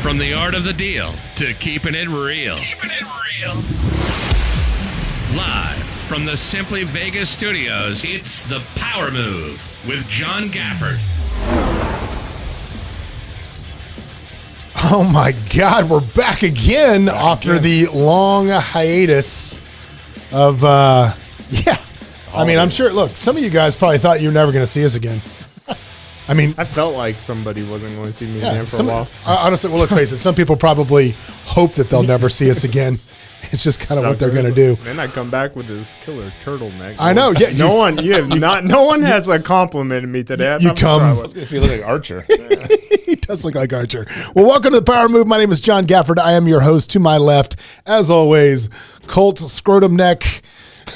From the art of the deal to keeping it real. Live from the Simply Vegas studios, it's The Power Move with John Gafford. Oh my God, we're back again after the long hiatus of, I mean, I'm sure, look, some of you guys probably thought you were never going to see us again. I mean, I felt like somebody wasn't going to see me again for a while. Honestly, well, let's face it. Some people probably hope that they'll never see us again. It's just kind of what they're going to do. Then I come back with this killer turtleneck. I know. Yeah, no one has complimented me today. You come. I was going to say, you look like Archer. He does look like Archer. Well, welcome to the Power Move. My name is John Gafford. I am your host. To my left, as always, Colt Scrotum Neck.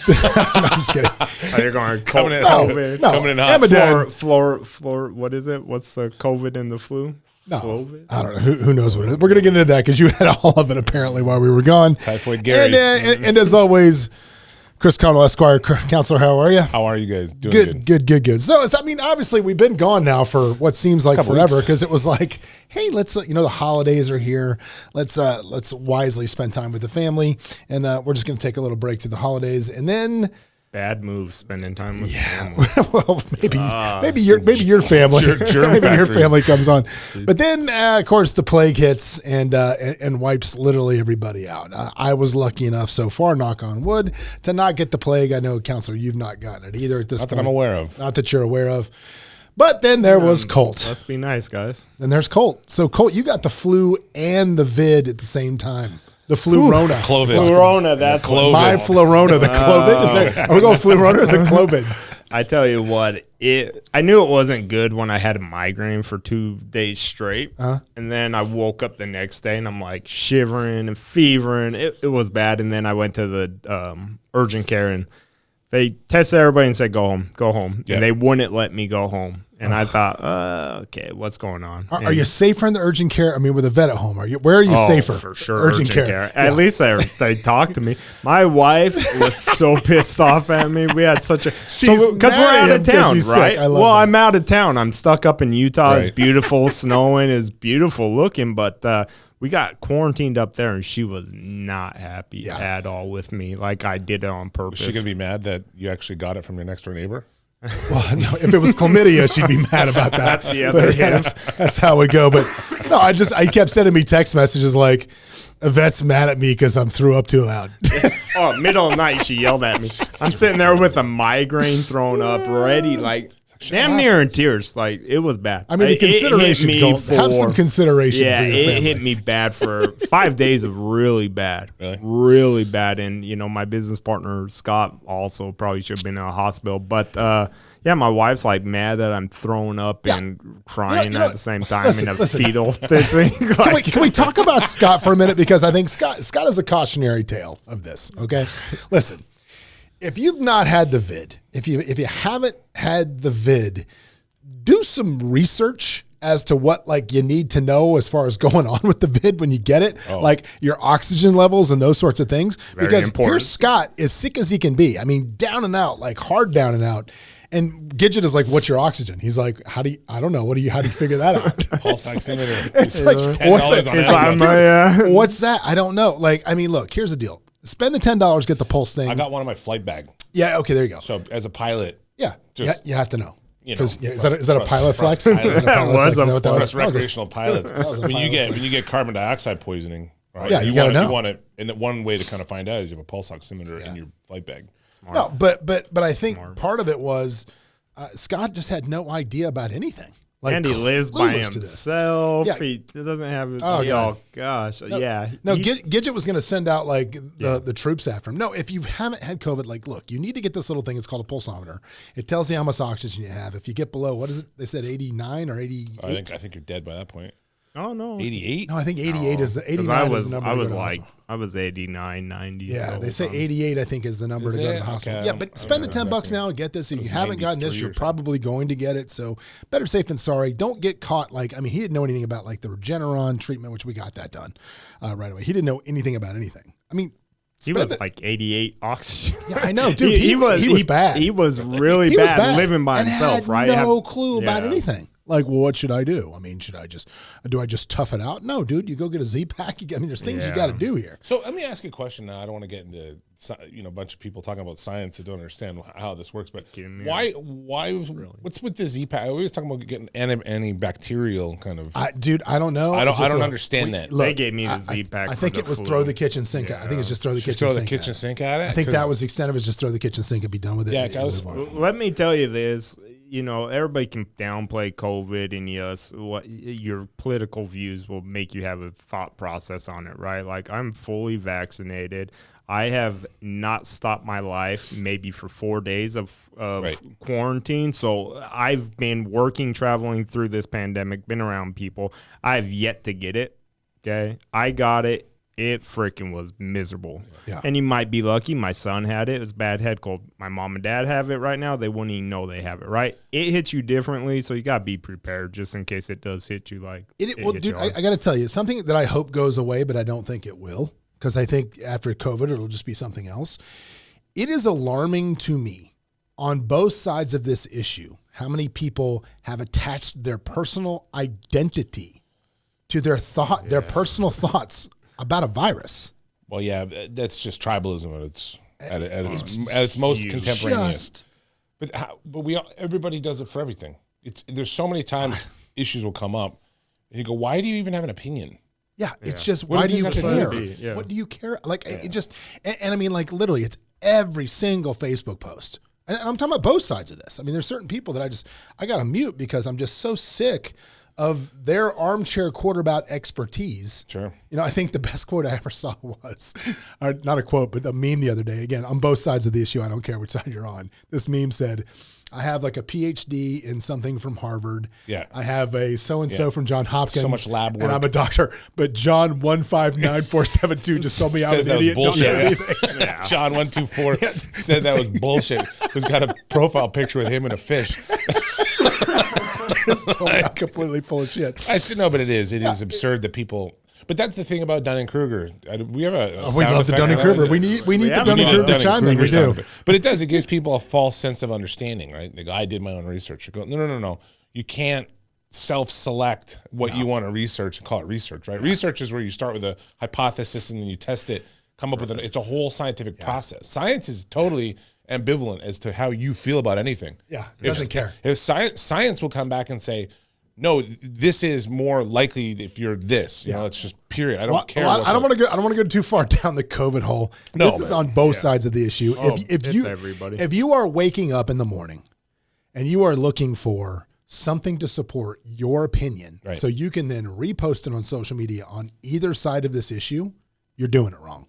No, I'm just kidding. You're going coming in COVID. No, coming in hot. Amidan. Floor. What is it? What's the COVID and the flu? No, COVID? I don't know. Who knows what it is? We're going to get into that because you had all of it apparently while we were gone. Typhoid Gary. And as always, Chris Connell, Esquire, Counselor, how are you? How are you guys doing? Good. So, I mean, obviously, we've been gone now for what seems like forever because it was like, hey, let's, the holidays are here. Let's wisely spend time with the family. And we're just going to take a little break through the holidays. And then... Bad move, spending time with family. Well, maybe your family, maybe your family comes on, but then of course the plague hits and wipes literally everybody out. I was lucky enough so far, knock on wood, to not get the plague. I know, Counselor, you've not gotten it either at this point. Not that I'm aware of. Not that you're aware of. But then there was Colt. Let's be nice, guys. Then there's Colt. So Colt, you got the flu and the vid at the same time. The flu-rona. Flu-rona, that's Clovid. My flu-rona, the Clovid. Are we going flu-rona or the Clovid? I tell you what, I knew it wasn't good when I had a migraine for 2 days straight. And then I woke up the next day and I'm like shivering and fevering. It was bad. And then I went to the urgent care and they tested everybody and said, go home. Yeah. And they wouldn't let me go home. And I thought, okay, what's going on? Are you safer in the urgent care? I mean, with a vet at home, where are you safer? For sure, urgent care. Yeah. At least they talked to me. My wife was so pissed off at me. We had such a because we're out of town, right? I'm out of town. I'm stuck up in Utah. Right. It's beautiful, snowing. It's beautiful looking, but we got quarantined up there, and she was not happy at all with me. Like I did it on purpose. Is she gonna be mad that you actually got it from your next door neighbor? Well, no, if it was chlamydia, she'd be mad about that. That's how it go. But no, I kept sending me text messages like, Yvette's mad at me because I'm threw up too loud. Middle of the night, she yelled at me. I'm sitting there with a migraine thrown up, ready, like damn near in tears. Like it was bad. I mean, the consideration, have some consideration. Yeah, for your it family. hit me bad for 5 days of really bad. And my business partner Scott also probably should have been in a hospital. But my wife's like mad that I'm throwing up and crying at the same time in a fetal thing. Can we talk about Scott for a minute? Because I think Scott is a cautionary tale of this. Okay, listen. If you've not had the vid, if you haven't had the vid, do some research as to what you need to know as far as going on with the vid when you get it, like your oxygen levels and those sorts of things. Because here's Scott, as sick as he can be. I mean, down and out, like hard down and out. And Gidget is like, what's your oxygen? He's like, I don't know. How do you figure that out? Pulse oximeter. It's like, what's that? I don't know. Look, here's the deal. Spend the $10, get the pulse thing. I got one in my flight bag. Yeah, okay, there you go. So as a pilot, you have to know. Is that a pilot flex? Recreational pilots. When you get carbon dioxide poisoning, right? Yeah, you gotta know. You want it, and one way to kind of find out is you have a pulse oximeter in your flight bag. Smart. No, but I think part of it was Scott just had no idea about anything. And he lives by himself. Yeah. He doesn't have it. Oh gosh. No, Gidget was going to send out the troops after him. No, if you haven't had COVID, look, you need to get this little thing. It's called a pulsometer. It tells you how much oxygen you have. If you get below, what is it? They said 89 or 88. I think you're dead by that point. Oh no, 88. No, I think 88 is the 89 is the number. I was 89, 90. Yeah, they say 88. I think is the number to go to the hospital. Okay. Yeah, but spend the $10 now and get this. If you haven't gotten this, you're probably going to get it. So better safe than sorry. Don't get caught. He didn't know anything about the Regeneron treatment, which we got that done right away. He didn't know anything about anything. I mean. He was 88 oxygen. Yeah, I know, dude. He was bad. He was really bad living by himself, right? No clue about anything. Like, well, what should I do? I mean, do I just tough it out? No, dude, you go get a Z-Pack. There's things you got to do here. So let me ask you a question now. I don't want to get into, a bunch of people talking about science that don't understand how this works, but why, what's with the Z-Pack? We were talking about getting antibacterial kind of. Dude, I don't know. I don't understand that. They gave me the Z-Pack. I think it was throw the kitchen sink at. I think it's just throw the kitchen sink at it. I think that was the extent of it, just throw the kitchen sink and be done with it. Yeah, let me tell you this. Everybody can downplay COVID, and yes, what your political views will make you have a thought process on it, right? Like, I'm fully vaccinated. I have not stopped my life maybe for 4 days of quarantine. So I've been working, traveling through this pandemic, been around people. I've yet to get it. Okay. I got it. It freaking was miserable. Yeah. And you might be lucky. My son had it. It was a bad head cold. My mom and dad have it right now. They wouldn't even know they have it, right? It hits you differently, so you got to be prepared just in case it does hit you like well, dude, I got to tell you, something that I hope goes away, but I don't think it will, because I think after COVID, it'll just be something else. It is alarming to me on both sides of this issue how many people have attached their personal identity to their their personal thoughts about a virus. Well, yeah, that's just tribalism at its most contemporaneous. But everybody does it for everything. There's so many times issues will come up, and you go, "Why do you even have an opinion?" Yeah, it's just why do you care? Yeah. What do you care? Like it just, and I mean, like literally, it's every single Facebook post, and I'm talking about both sides of this. I mean, there's certain people that I got to mute because I'm just so sick of their armchair quarterback expertise. Sure. I think the best quote I ever saw was, not a quote, but a meme the other day. Again, on both sides of the issue, I don't care which side you're on. This meme said, I have like a PhD in something from Harvard. Yeah. I have a so-and-so from John Hopkins. So much lab work. And I'm a doctor. But John 159472 just told me I was an idiot. Bullshit. Yeah. John 124 said that was bullshit. Who's got a profile picture with him and a fish. Just told me I'm completely full of shit. I still know, but it is absurd that people. But that's the thing about Dunning-Kruger. We have we love the Dunning-Kruger. We need the Dunning-Kruger chime in. We do. But it does. It gives people a false sense of understanding, right? They go, I did my own research. You go, no. You can't self-select what you want to research and call it research, right? Yeah. Research is where you start with a hypothesis and then you test it, come up with it's a whole scientific process. Science is totally ambivalent as to how you feel about anything. Yeah, it doesn't care. If science will come back and say, no, this is more likely if you're this. You know, it's just period. I don't care. I don't want to go too far down the COVID hole. No, this is on both sides of the issue. If you are waking up in the morning and you are looking for something to support your opinion, so you can then repost it on social media on either side of this issue, you're doing it wrong.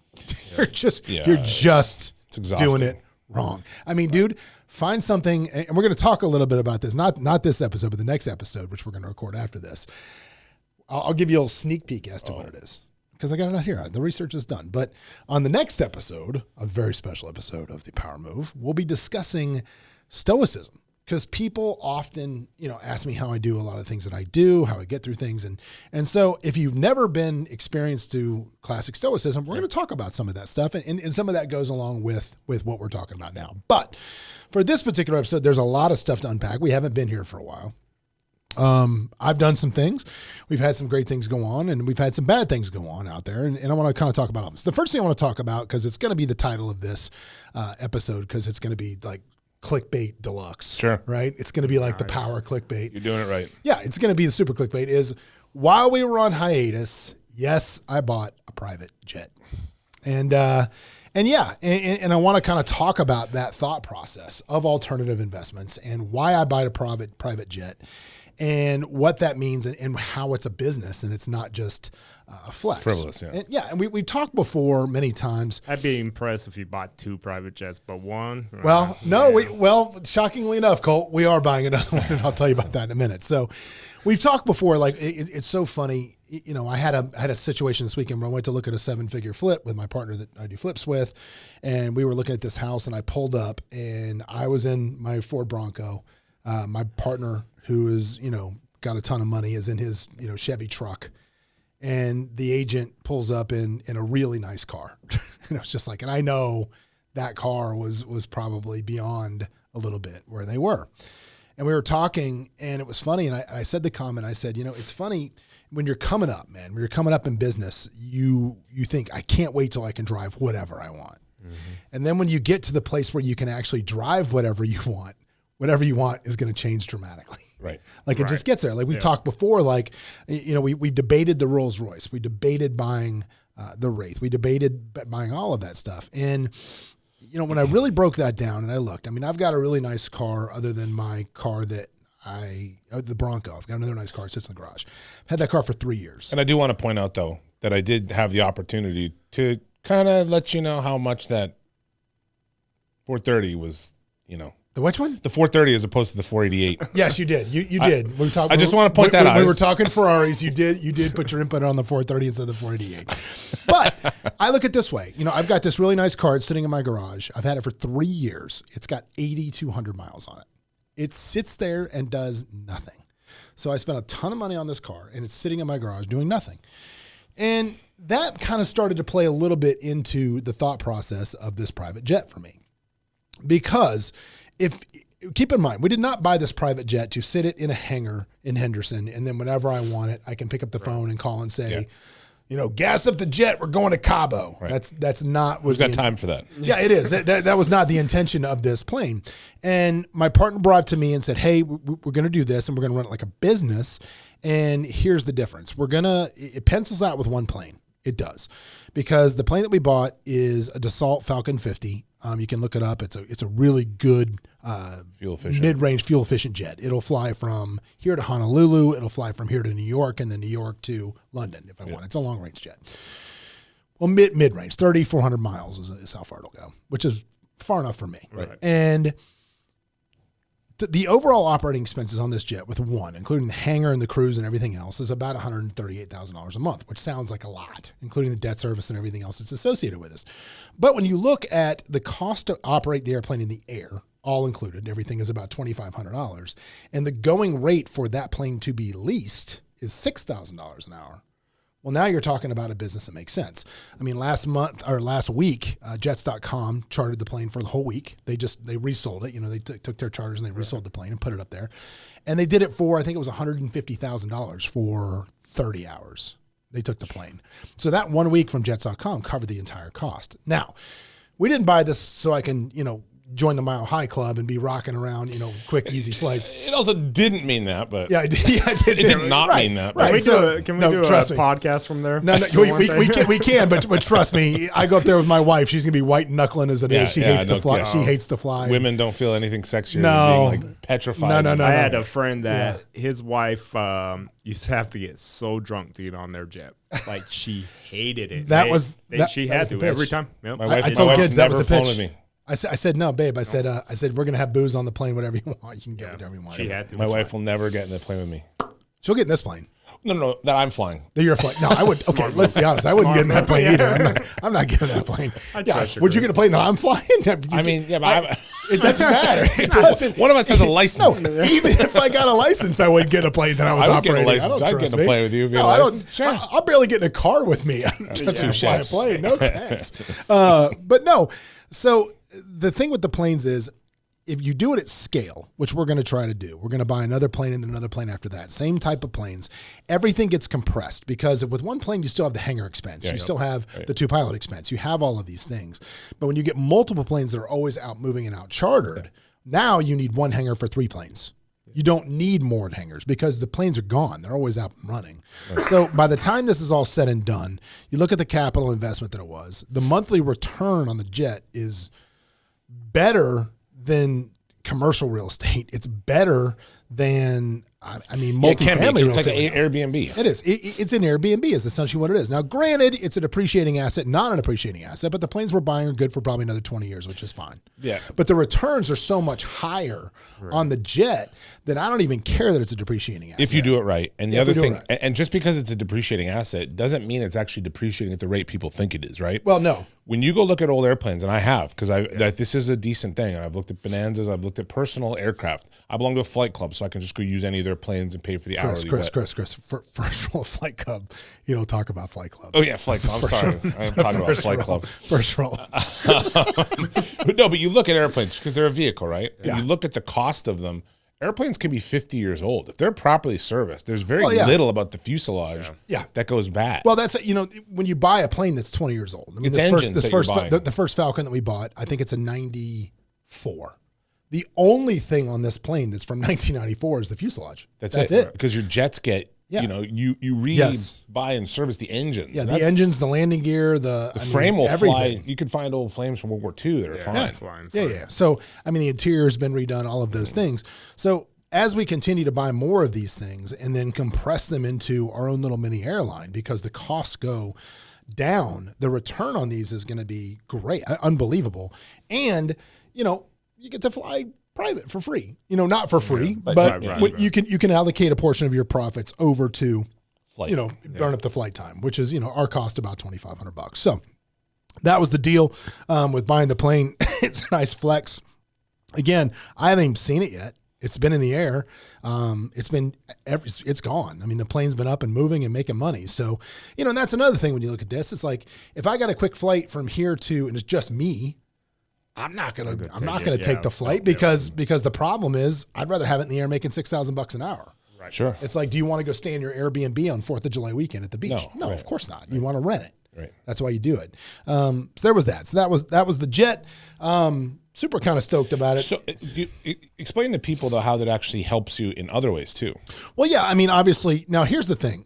You're just doing it wrong. I mean, dude, find something, and we're going to talk a little bit about this, not this episode, but the next episode, which we're going to record after this. I'll give you a little sneak peek as to what it is, because I got it out here. The research is done. But on the next episode, a very special episode of The Power Move, we'll be discussing stoicism, because people often, ask me how I do a lot of things that I do, how I get through things. And so if you've never been experienced to classic stoicism, we're going to talk about some of that stuff. And some of that goes along with what we're talking about now. But for this particular episode, there's a lot of stuff to unpack. We haven't been here for a while. I've done some things. We've had some great things go on, and we've had some bad things go on out there. And I want to kind of talk about all this. The first thing I want to talk about, because it's going to be the title of this episode, because it's going to be like clickbait deluxe. Sure. Right? It's going to be like the power clickbait. You're doing it right. Yeah, it's going to be the super clickbait. Is while we were on hiatus, yes, I bought a private jet. And I want to kind of talk about that thought process of alternative investments and why I buy a private jet and what that means and how it's a business and it's not just a flex. Frivolous, yeah. And we've talked before many times. I'd be impressed if you bought 2 private jets, but one. Well, shockingly enough, Colt, we are buying another one, and I'll tell you about that in a minute. So we've talked before, like it's so funny. I had a situation this weekend where I went to look at a 7-figure flip with my partner that I do flips with, and we were looking at this house, and I pulled up, and I was in my Ford Bronco. My partner, who is, got a ton of money, is in his, Chevy truck. And the agent pulls up in a really nice car. And it was just like, and I know that car was probably beyond a little bit where they were. And we were talking, and it was funny. And I said the comment, I said, it's funny when you're coming up, man, when you're coming up in business, you think, I can't wait till I can drive whatever I want. Mm-hmm. And then when you get to the place where you can actually drive whatever you want is going to change dramatically. Right. Like it just gets there. Like we talked before, like, we debated the Rolls Royce. We debated buying the Wraith. We debated buying all of that stuff. And, when I really broke that down and I looked, I've got a really nice car other than my car that the Bronco. I've got another nice car. It sits in the garage. I've had that car for 3 years. And I do want to point out, though, that I did have the opportunity to kind of let you know how much that 430 was, The which one? The 430 as opposed to the 488. Yes, you did. You did. I just want to point that out. We were talking Ferraris. You did put your input on the 430 instead of the 488. But I look at it this way. I've got this really nice car sitting in my garage. I've had it for 3 years. It's got 8,200 miles on it. It sits there and does nothing. So I spent a ton of money on this car, and it's sitting in my garage doing nothing. And that kind of started to play a little bit into the thought process of this private jet for me. Because keep in mind, we did not buy this private jet to sit it in a hangar in Henderson, and then whenever I want it, I can pick up the phone and call and say, gas up the jet, we're going to Cabo. Right. That's not. We've got time for that. Yeah, it is. That was not the intention of this plane. And my partner brought it to me and said, hey, we're going to do this, and we're going to run it like a business. And here's the difference. It pencils out with one plane. It does. Because the plane that we bought is a Dassault Falcon 50. You can look it up. It's a really good mid-range fuel efficient jet. It'll fly from here to Honolulu. It'll fly from here to New York, and then New York to London if I want. It's a long range jet. Well, mid-range, 3,400 miles is how far it'll go, which is far enough for me. Right. And the overall operating expenses on this jet with one, including the hangar and the cruise and everything else, is about $138,000 a month, which sounds like a lot, including the debt service and everything else that's associated with this. But when you look at the cost to operate the airplane in the air, all included, everything is about $2,500. And the going rate for that plane to be leased is $6,000 an hour. Well, now you're talking about a business that makes sense. Last week, Jets.com chartered the plane for the whole week. They resold it. They took their charters and they resold the plane and put it up there. And they did it for, I think it was $150,000 for 30 hours. They took the plane. So that 1 week from Jets.com covered the entire cost. Now, we didn't buy this so I can, join the Mile High Club and be rocking around, quick, easy flights. It also didn't mean that, but it did not mean that. Right. Can we do a podcast from there? No, we can, but trust me, I go up there with my wife. She's gonna be white knuckling as it is. She hates to fly. She hates to fly. Women don't feel anything sexier than being petrified. No. I had a friend that his wife used to have to get so drunk to get on their jet. Like she hated it. She had to every time. Yep. I told kids that was a pitch. I said, no, babe. I said, we're going to have booze on the plane, whatever you want. You can get whatever you want. She had to. My wife will never get in the plane with me. She'll get in this plane. No, that I'm flying. That you're flying. No, I would. Okay, let's be honest. I wouldn't get in that plane either. I'm not getting in that plane. Would you get a plane that I'm flying? It doesn't matter. It doesn't. One of us has a license. No, even if I got a license, I wouldn't get a plane that I was operating. I'd get in a plane with you. No, I don't. Sure. I'll barely get in a car with me. Just to fly a plane. No thanks. But no. So the thing with the planes is, if you do it at scale, which we're going to try to do, we're going to buy another plane and then another plane after that. Same type of planes. Everything gets compressed because with one plane, you still have the hangar expense. You still have the two pilot expense. You have all of these things. But when you get multiple planes that are always out moving and out chartered, now you need one hangar for 3 planes. You don't need more hangars because the planes are gone. They're always out and running. Right. So by the time this is all said and done, you look at the capital investment that it was. The monthly return on the jet is better than commercial real estate. It's better than, multifamily real estate. It's like an Airbnb. It is. It's an Airbnb is essentially what it is. Now, granted, it's a depreciating asset, not an appreciating asset, but the planes we're buying are good for probably another 20 years, which is fine. Yeah. But the returns are so much higher on the jet that I don't even care that it's a depreciating asset. If you do it right. And the other thing, and just because it's a depreciating asset doesn't mean it's actually depreciating at the rate people think it is, right? Well, no. When you go look at old airplanes, and I have, because this is a decent thing. I've looked at Bonanzas. I've looked at personal aircraft. I belong to a flight club, so I can just go use any of their planes and pay for the hourly. Chris. First rule of Flight Club, you don't talk about Flight Club. Oh, yeah, Flight Club. I'm sorry. I'm talking about Flight Club. First rule. No, but you look at airplanes because they're a vehicle, right? And Yeah. you look at the cost of them, airplanes can be 50 years old. If they're properly serviced, there's very little about the fuselage that goes bad. Well, that's, when you buy a plane that's 20 years old. I mean, the first Falcon that we bought, I think it's a 94. The only thing on this plane that's from 1994 is the fuselage. That's it. Because your jets get, you buy and service the engines. Yeah, the engines, the landing gear, the frame will fly. You can find old flames from World War II that are fine. Yeah. So, the interior has been redone, all of those things. So as we continue to buy more of these things and then compress them into our own little mini airline, because the costs go down, the return on these is going to be great, unbelievable. And, you get to fly private for free, not for free, but you can allocate a portion of your profits over to flight, burn up the flight time, which is, our cost about $2,500. So that was the deal with buying the plane. It's a nice flex. Again, I haven't even seen it yet. It's been in the air. It's gone. The plane's been up and moving and making money. So, and that's another thing when you look at this. It's like, if I got a quick flight from here to, and it's just me, I'm not gonna take the flight because the problem is I'd rather have it in the air making $6,000 an hour. Right. Sure. It's like, do you want to go stay in your Airbnb on 4th of July weekend at the beach? No, of course not. You want to rent it. Right. That's why you do it. So there was that. So that was the jet. Super kind of stoked about it. So explain to people, though, how that actually helps you in other ways, too. Well, yeah, obviously, now here's the thing.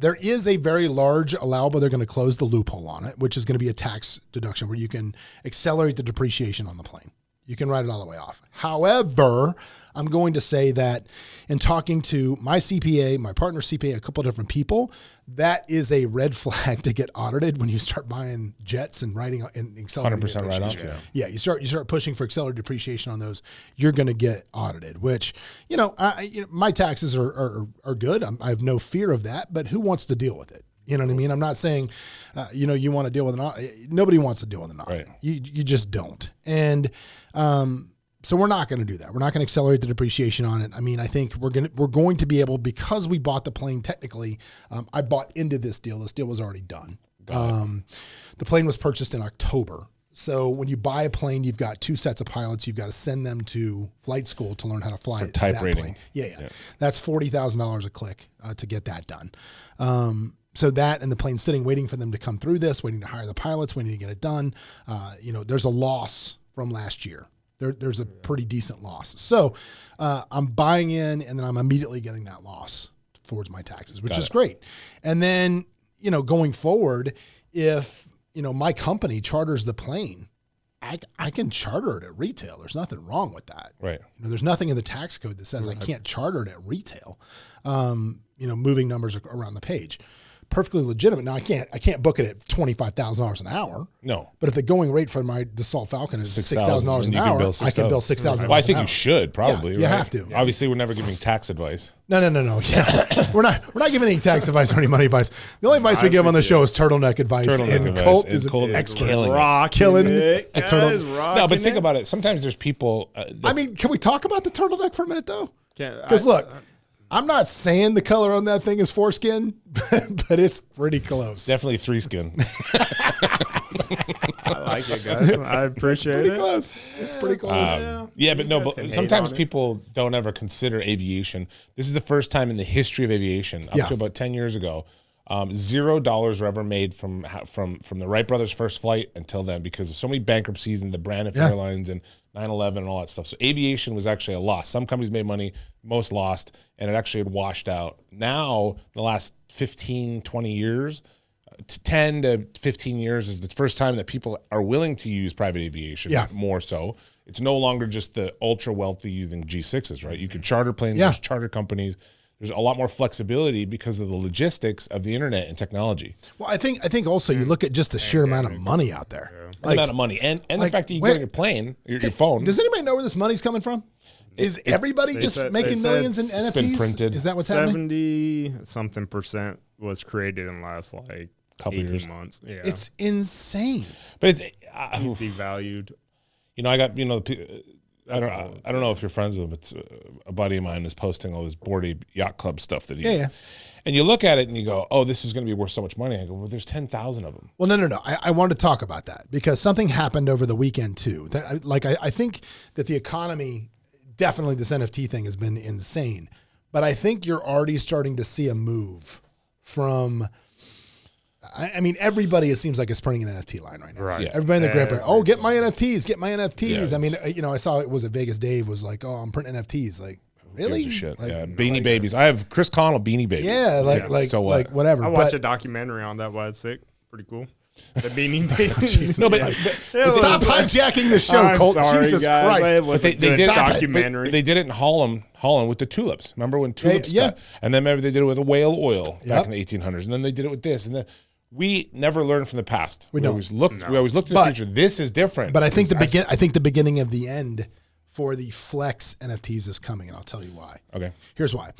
There is a very large allowable. They're going to close the loophole on it, which is going to be a tax deduction where you can accelerate the depreciation on the plane. You can write it all the way off. However, I'm going to say that in talking to my CPA, my partner CPA, a couple of different people, that is a red flag to get audited when you start buying jets and writing and accelerated 100% write off. Yeah, you start pushing for accelerated depreciation on those, you're going to get audited. Which my taxes are good. I have no fear of that. But who wants to deal with it? You know what I mean? I'm not saying, you want to deal with an audit. Nobody wants to deal with an audit. Right. You just don't. And so we're not going to do that. We're not going to accelerate the depreciation on it. I think we're going to be able, because we bought the plane technically. I bought into this deal. This deal was already done. The plane was purchased in October. So when you buy a plane, you've got 2 sets of pilots. You've got to send them to flight school to learn how to fly type that rating. Plane. Yeah. That's $40,000 a click to get that done. So that and the plane sitting, waiting for them to come through this, waiting to hire the pilots, waiting to get it done. There's a loss from last year. There's a pretty decent loss. So I'm buying in, and then I'm immediately getting that loss towards my taxes, which is great. And then, going forward, if, my company charters the plane, I can charter it at retail. There's nothing wrong with that. Right. There's nothing in the tax code that says I can't charter it at retail. Moving numbers around the page. Perfectly legitimate. Now I can't book it at $25,000 an hour. No. But if the going rate for my Dassault Falcon is $6,000 an hour, I can bill $6,000. Well, I think you should probably. Yeah, you have to. Obviously, we're never giving tax advice. No. Yeah. we're not giving any tax advice or any money advice. The only advice we give on the show is turtleneck advice. Colt is killing it. No, but think about it. Sometimes there's people. Can we talk about the turtleneck for a minute though? Because look. I'm not saying the color on that thing is foreskin, but it's pretty close. Definitely 3-skin. I like it, guys. I appreciate it. It's pretty close. But sometimes people don't ever consider aviation. This is the first time in the history of aviation, up to about 10 years ago, $0 were ever made from the Wright brothers' first flight until then, because of so many bankruptcies and the Braniff Airlines and 9/11 and all that stuff. So aviation was actually a loss. Some companies made money, most lost, and it actually had washed out. Now, the last 15, 20 years, 10 to 15 years is the first time that people are willing to use private aviation more so. It's no longer just the ultra wealthy using G6s, right? You can charter planes, there's charter companies. There's a lot more flexibility because of the logistics of the internet and technology. Well, I think also you look at just the sheer amount of money out there. The amount of money and the fact that you get on your plane, your phone. Does anybody know where this money's coming from? Is everybody just making millions in NFTs? It's been printed. Is that what's happening? 70-something% was created in the last couple 18 years. months. Yeah. It's insane. But it's devalued. I got I don't know if you're friends with him. It's a buddy of mine is posting all this Bored Ape Yacht Club stuff that he. Yeah. And you look at it and you go, "Oh, this is going to be worth so much money." I go, "Well, there's 10,000 of them." Well, no. I wanted to talk about that because something happened over the weekend too. I think that the economy definitely this NFT thing has been insane. But I think you're already starting to see a move from, I mean, everybody, it seems like, is printing an NFT line right now. Right. Yeah. Everybody in the grandparent, get my NFTs, get my NFTs. Yeah, I mean, I saw it was a Vegas Dave was like, I'm printing NFTs. Like, really? Shit. Like, Yeah. Beanie Babies. I have Chris Connell Beanie Babies. Yeah, like whatever. I watched a documentary on that. Why it's sick. Pretty cool. The Beanie Babies. No, but stop hijacking the show, Colt. Sorry, Jesus guys. Christ. But they did a documentary. They did it in Holland with the tulips. Remember when tulips yeah. got, and then maybe they did it with a whale oil back in the 1800s, and then they did it with this, and then we never learned from the past. We always looked to the future. This is different. But I think the beginning of the end for the Flex NFTs is coming, and I'll tell you why. Okay. Here's why.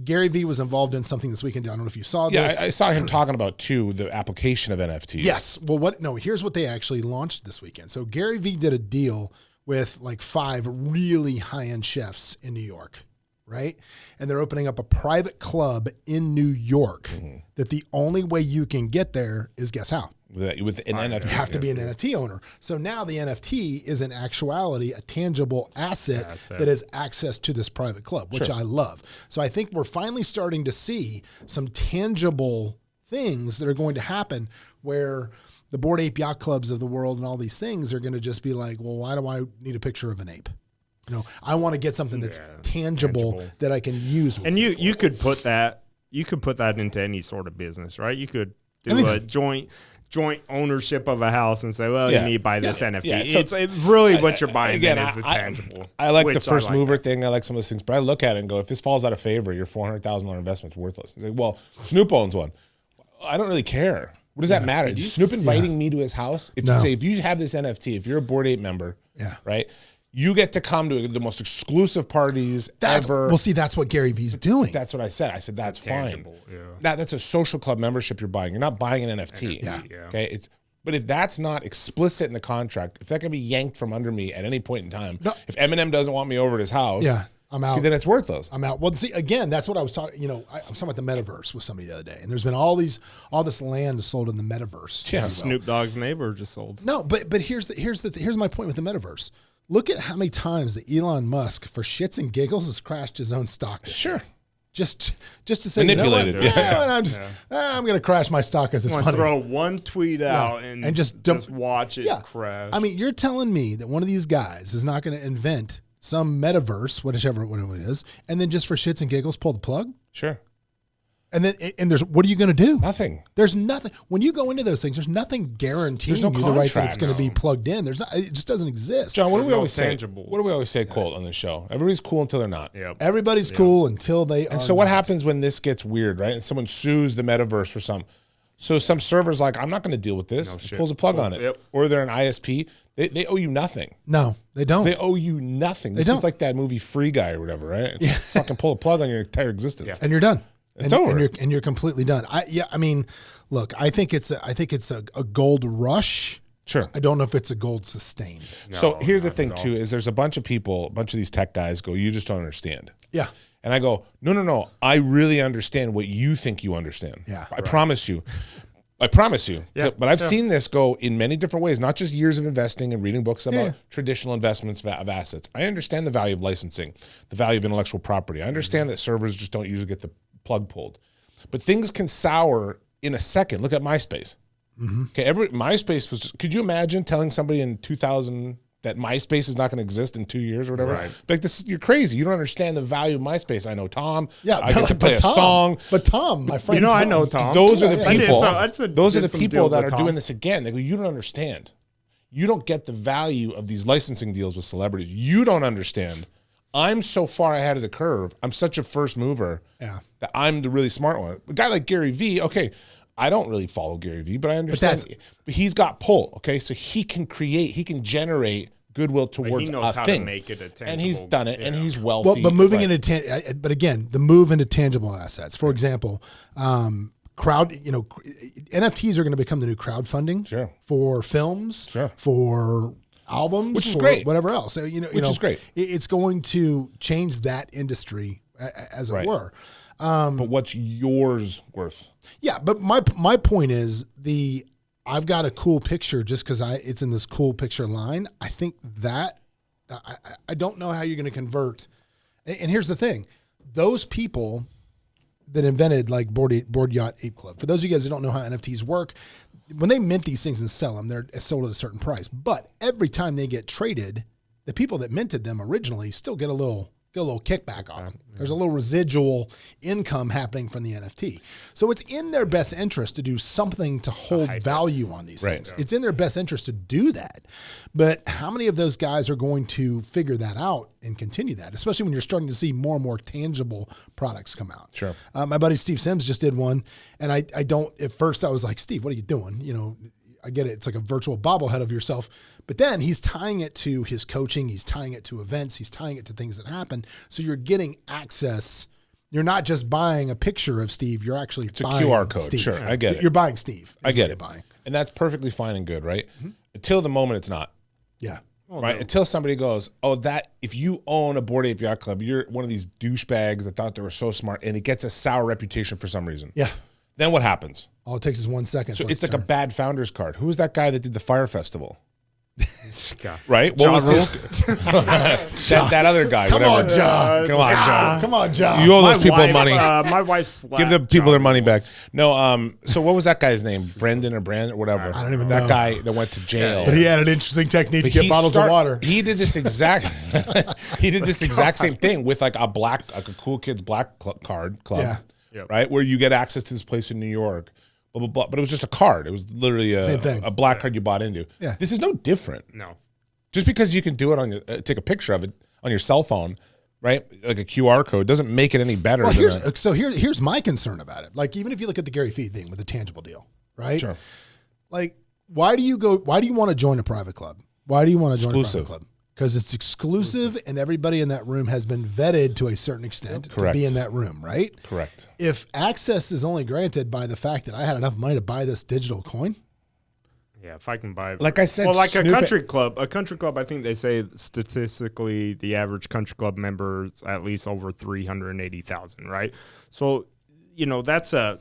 Gary Vee was involved in something this weekend. I don't know if you saw this. Yeah, I saw him talking about, too, the application of NFTs. Yes. Well, here's what they actually launched this weekend. So Gary Vee did a deal with like 5 really high-end chefs in New York, right? And they're opening up a private club in New York that the only way you can get there is, guess how? With an NFT. You have to be an NFT owner. So now the NFT is in actuality a tangible asset that has access to this private club, which I love. So I think we're finally starting to see some tangible things that are going to happen where the Bored Ape Yacht Clubs of the world and all these things are going to just be like, well, why do I need a picture of an ape? I want to get something that's tangible that I can use. And you could put that into any sort of business, right? You could do a joint ownership of a house and say, well, you need to buy this NFT. Yeah. So it's really what you're buying again, is the tangible. I like the first mover thing. I like some of those things, but I look at it and go, if this falls out of favor, your $400,000 investment's worthless. It's like, well, Snoop owns one. I don't really care. What does that matter? Is Snoop inviting me to his house? If you have this NFT, if you're a Bored Ape member, right? You get to come to the most exclusive parties ever. Well, see, that's what Gary Vee's doing. That's what I said. I said, that's fine. That's a social club membership you're buying. You're not buying an NFT. Okay. But if that's not explicit in the contract, if that can be yanked from under me at any point in time, if Eminem doesn't want me over at his house, I'm out. Then it's worthless. I'm out. Well, see, again, that's what I was talking. I was talking about the metaverse with somebody the other day, and there's been all this land sold in the metaverse. Yeah, Snoop Dogg's neighbor just sold. No, but here's my point with the metaverse. Look at how many times that Elon Musk, for shits and giggles, has crashed his own stock. Sure. Just to say, manipulated. I'm going to crash my stock because it's funny. Throw one tweet out and just watch it crash. I mean, you're telling me that one of these guys is not going to invent some metaverse, whatever it is, and then just for shits and giggles pull the plug? Sure. And there's what are you going to do? Nothing. There's nothing. When you go into those things, there's nothing guaranteeing you the right that it's going to be plugged in. It just doesn't exist. John, what do we always say? What do we always say, Colt, on this show? Everybody's cool until they're not. Yep. Everybody's cool until they are. And so what happens when this gets weird, right? And someone sues the metaverse for some. So some server's like, I'm not going to deal with this. Pulls a plug on it. Yep. Or they're an ISP. They owe you nothing. No, they don't. They owe you nothing. This is like that movie Free Guy or whatever, right? It's fucking pull a plug on your entire existence. And you're done. It's over. And you're completely done. I mean, look, I think it's a gold rush. Sure. I don't know if it's a gold sustain. No, so here's the thing too, is there's a bunch of these tech guys go, you just don't understand. Yeah. And I go, no. I really understand what you think you understand. Yeah. I promise you. Yeah. But I've seen this go in many different ways, not just years of investing and reading books about traditional investments of assets. I understand the value of licensing, the value of intellectual property. I understand that servers just don't usually get the plug pulled. But things can sour in a second. Look at MySpace. Okay, MySpace was could you imagine telling somebody in 2000 that MySpace is not going to exist in 2 years or whatever? Right. Like you're crazy. You don't understand the value of MySpace. I know Tom. Yeah, I get to play a song. But Tom, my friend. I know Tom. Those are the people. Those are the people that are doing this again. They go, you don't understand. You don't get the value of these licensing deals with celebrities. You don't understand. I'm so far ahead of the curve. I'm such a first mover that I'm the really smart one. A guy like Gary Vee, okay, I don't really follow Gary Vee, but I understand. But he's got pull, okay? So he can generate goodwill towards he knows a how thing. To make it a tangible, and he's done it, and he's wealthy. Well, but moving but again, the move into tangible assets. For example, NFTs are going to become the new crowdfunding for films, for albums, which is great. Whatever else, which is great. It's going to change that industry, as it were. But what's yours worth? Yeah, but my point is I've got a cool picture just because it's in this cool picture line. I think that I don't know how you're going to convert. And here's the thing. Those people that invented like Board Yacht Ape Club, for those of you guys that don't know how NFTs work, when they mint these things and sell them, they're sold at a certain price. But every time they get traded, the people that minted them originally still get a little kickback on them. There's a little residual income happening from the NFT. So it's in their best interest to do something to hold value on these things. It's in their best interest to do that. But how many of those guys are going to figure that out and continue that, especially when you're starting to see more and more tangible products come out? Sure. My buddy Steve Sims just did one. And I don't, at first I was like, Steve, what are you doing? You know, I get it. It's like a virtual bobblehead of yourself. But then he's tying it to his coaching. He's tying it to events. He's tying it to things that happen. So you're getting access. You're not just buying a picture of Steve. You're actually buying a QR code. Steve. Sure, I get it. You're buying Steve. I get it. And that's perfectly fine and good, right? Mm-hmm. Until the moment it's not. Yeah. Right? Until somebody goes, oh, that if you own a Bored Ape Yacht Club, you're one of these douchebags that thought they were so smart, and it gets a sour reputation for some reason. Yeah. Then what happens? All it takes is 1 second. So it's like a bad founder's card. Who was that guy that did the Fire Festival? Right? What was his? that other guy. Come whatever. on, John. Come on, John. You owe those people money. My wife give the people their money back. No. So what was that guy's name? Brendan or Brand or whatever. I don't even know. know. That guy that went to jail. But he had an interesting technique to get bottles of water. He did this exact. He did this exact same thing with like a cool kids black club. Yeah. Right, where you get access to this place in New York. Blah, blah, blah. But it was just a card. It was literally a black card you bought into. Yeah. This is no different. No. Just because you can do it on your take a picture of it on your cell phone, right? Like a QR code doesn't make it any better. Well, here's my concern about it. Like even if you look at the Gary Fee thing with a tangible deal, right? Sure. Like why do you want to join a private club? Why do you want to join a private club? Because it's exclusive and everybody in that room has been vetted to a certain extent to be in that room, right? Correct. If access is only granted by the fact that I had enough money to buy this digital coin. Yeah, if I can buy, like I said, well, like a country club, I think they say statistically the average country club member is at least over 380,000, right? So, you know, that's a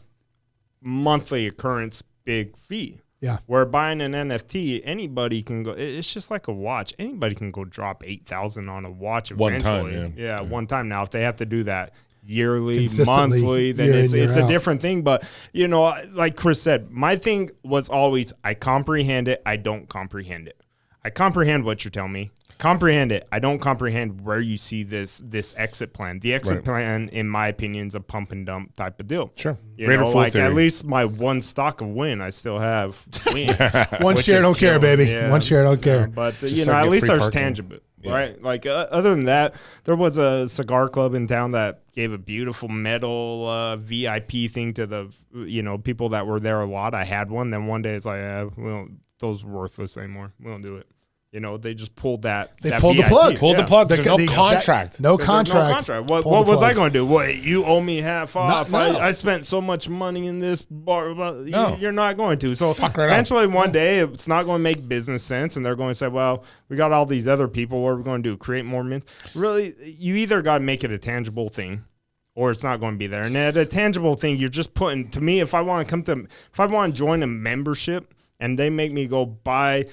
monthly occurrence big fee. Yeah. Where buying an NFT, anybody can go. It's just like a watch. Anybody can go drop 8,000 on a watch eventually. One time, one time. Now, if they have to do that yearly, monthly, then it's a different thing. But you know, like Chris said, my thing was always I comprehend it. I don't comprehend it. I comprehend what you're telling me. Comprehend it. I don't comprehend where you see this exit plan. The exit plan, in my opinion, is a pump and dump type of deal. Sure. You know, like at least my one stock of win, I still have win. One share, don't care, baby. Yeah. One share, don't care. But you know, at least there's tangible, right? Like other than that, there was a cigar club in town that gave a beautiful metal VIP thing to the people that were there a lot. I had one. Then one day it's like, those are worthless anymore. We don't do it. You know, they just pulled that. They pulled the plug. Pulled the plug. There's no contract. No contract. What was I going to do? What, you owe me half off? No. I spent so much money in this bar. No. You're not going to. So eventually one day it's not going to make business sense. And they're going to say, well, we got all these other people. What are we going to do? Create more mints? Really, you either got to make it a tangible thing or it's not going to be there. And at a tangible thing, you're just putting, to me, if I want to join a membership and they make me go buy,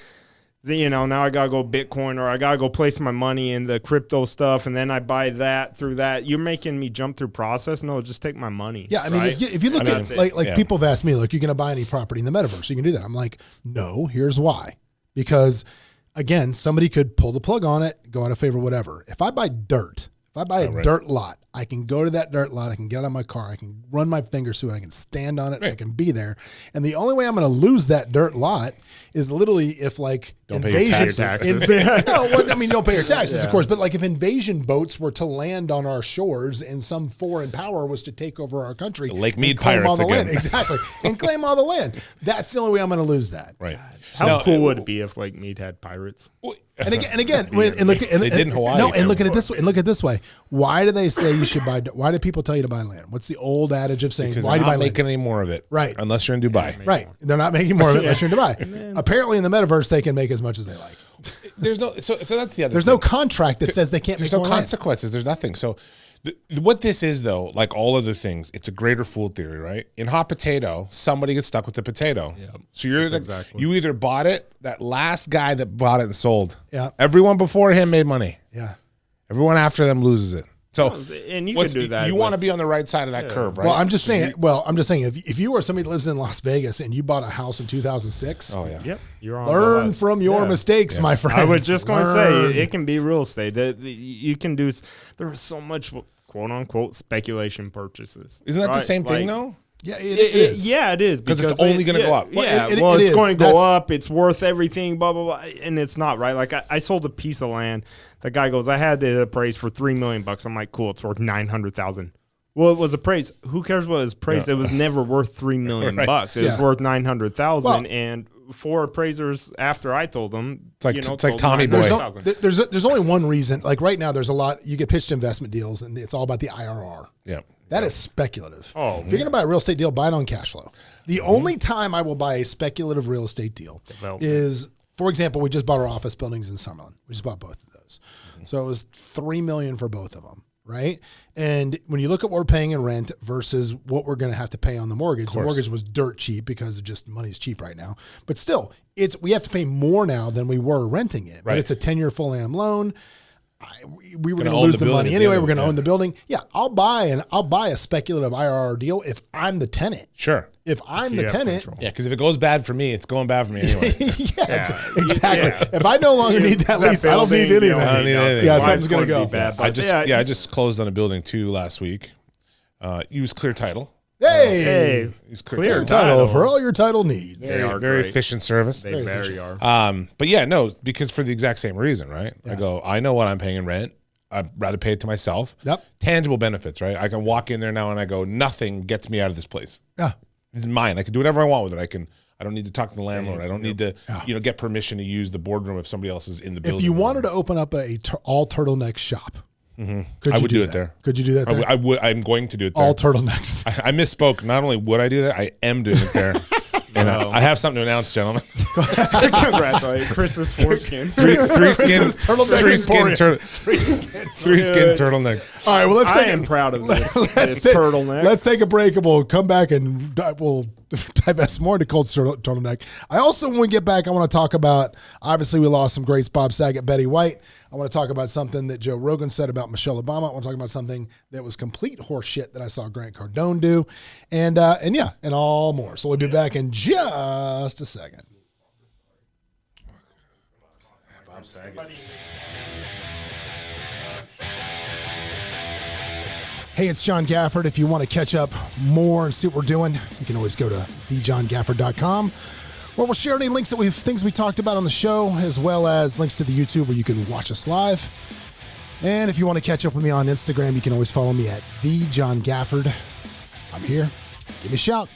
now I got to go Bitcoin or I got to go place my money in the crypto stuff and then I buy that through that. You're making me jump through process. No, just take my money. Yeah, I mean, if you look at like people have asked me, like, you going to buy any property in the metaverse? You can do that. I'm like, no, here's why. Because, again, somebody could pull the plug on it, go out of favor, whatever. If I buy dirt, if I buy a dirt lot, I can go to that dirt lot, I can get out of my car, I can run my fingers through it, I can stand on it, I can be there. And the only way I'm going to lose that dirt lot is literally if don't pay your taxes. Don't pay your taxes, of course. But like if invasion boats were to land on our shores and some foreign power was to take over our country. The Lake Mead pirates again. Land, exactly. And claim all the land. That's the only way I'm going to lose that. Right. How cool would it be if Lake Mead had pirates? And again, they did in Hawaii. No, and look at it this way. And look at it this way. Why do they say you should buy? Why do people tell you to buy land? What's the old adage of saying? Because why do you buy land? They're not making any more of it, right? Unless you're in Dubai, right? They're not making more of it unless you're in Dubai. Apparently, in the metaverse, they can make as much as they like. There's no. So that's the other. There's no contract that says they can't. There's make no more consequences. land. There's nothing. So What this is, though, like all other things, it's a greater fool theory, right? In hot potato, somebody gets stuck with the potato. Yep. So you either bought it, that last guy that bought it and sold. Yeah. Everyone before him made money. Yeah. Everyone after them loses it. So, and you can do that. You want to be on the right side of that curve, right? Well, I'm just saying. If you are somebody that lives in Las Vegas and you bought a house in 2006, you're on. Learn from your mistakes, my friend. I was just going to say it can be real estate. You can do. There's so much quote unquote speculation purchases. Isn't that the same thing though? Yeah, it is. Yeah, it is because it's only going to go up. It's going to go up. It's worth everything. Blah blah blah, and it's not right. Like I sold a piece of land. The guy goes, I had it appraised for $3 million. I'm like, cool. It's worth $900,000. Well, it was appraised. Who cares what it was appraised? It was never worth $3 million. It was worth $900,000. And 4 appraisers after I told them, it's like Tommy Boy. There's only one reason. Like right now, there's a lot. You get pitched investment deals, and it's all about the IRR. Yeah. That is speculative. Oh, if you're going to buy a real estate deal, buy it on cash flow. The only time I will buy a speculative real estate deal is, for example, we just bought our office buildings in Summerlin. We just bought both of those. So it was $3 million for both of them, right? And when you look at what we're paying in rent versus what we're going to have to pay on the mortgage was dirt cheap because of just money's cheap right now. But still, we have to pay more now than we were renting it. Right. But it's a 10-year full AM loan. We were going to lose the money anyway. We're going to own the building. Yeah, I'll buy a speculative IRR deal if I'm the tenant. Sure. If I'm the tenant. Yeah, because if it goes bad for me, it's going bad for me anyway. Exactly. Yeah. If I no longer need that lease, I don't need anything. Yeah, something's going to go bad. I just closed on a building too last week. Use Clear Title. Hey, use Clear Title for all your title needs. They are very efficient service. They very are. But yeah, no, because for the exact same reason, right? Yeah. I know what I'm paying in rent. I'd rather pay it to myself. Yep. Tangible benefits, right? I can walk in there now and I go, nothing gets me out of this place. Yeah. This is mine. I can do whatever I want with it. I don't need to talk to the landlord. I don't need to, get permission to use the boardroom if somebody else is in the building. If you wanted to open up all turtleneck shop, I would do it there. Could you do that there? I would. I'm going to do it there. All turtlenecks. I misspoke. Not only would I do that, I am doing it there. And I have something to announce, gentlemen. Congratulations. Chris's foreskin. Three skin turtlenecks. All right, well, I am proud of this turtleneck. Let's take a break and we'll come back and we'll divest more into Colt's turtleneck. I also, when we get back, I want to talk about, obviously we lost some greats, Bob Saget, Betty White. I want to talk about something that Joe Rogan said about Michelle Obama. I want to talk about something that was complete horse shit that I saw Grant Cardone do. And all more. So we'll be back in just a second. Bob Saget. Hey, it's John Gafford. If you want to catch up more and see what we're doing, you can always go to thejohngafford.com. where we'll share any links that things we talked about on the show, as well as links to the YouTube where you can watch us live. And if you want to catch up with me on Instagram, you can always follow me at @thejohngafford. I'm here. Give me a shout.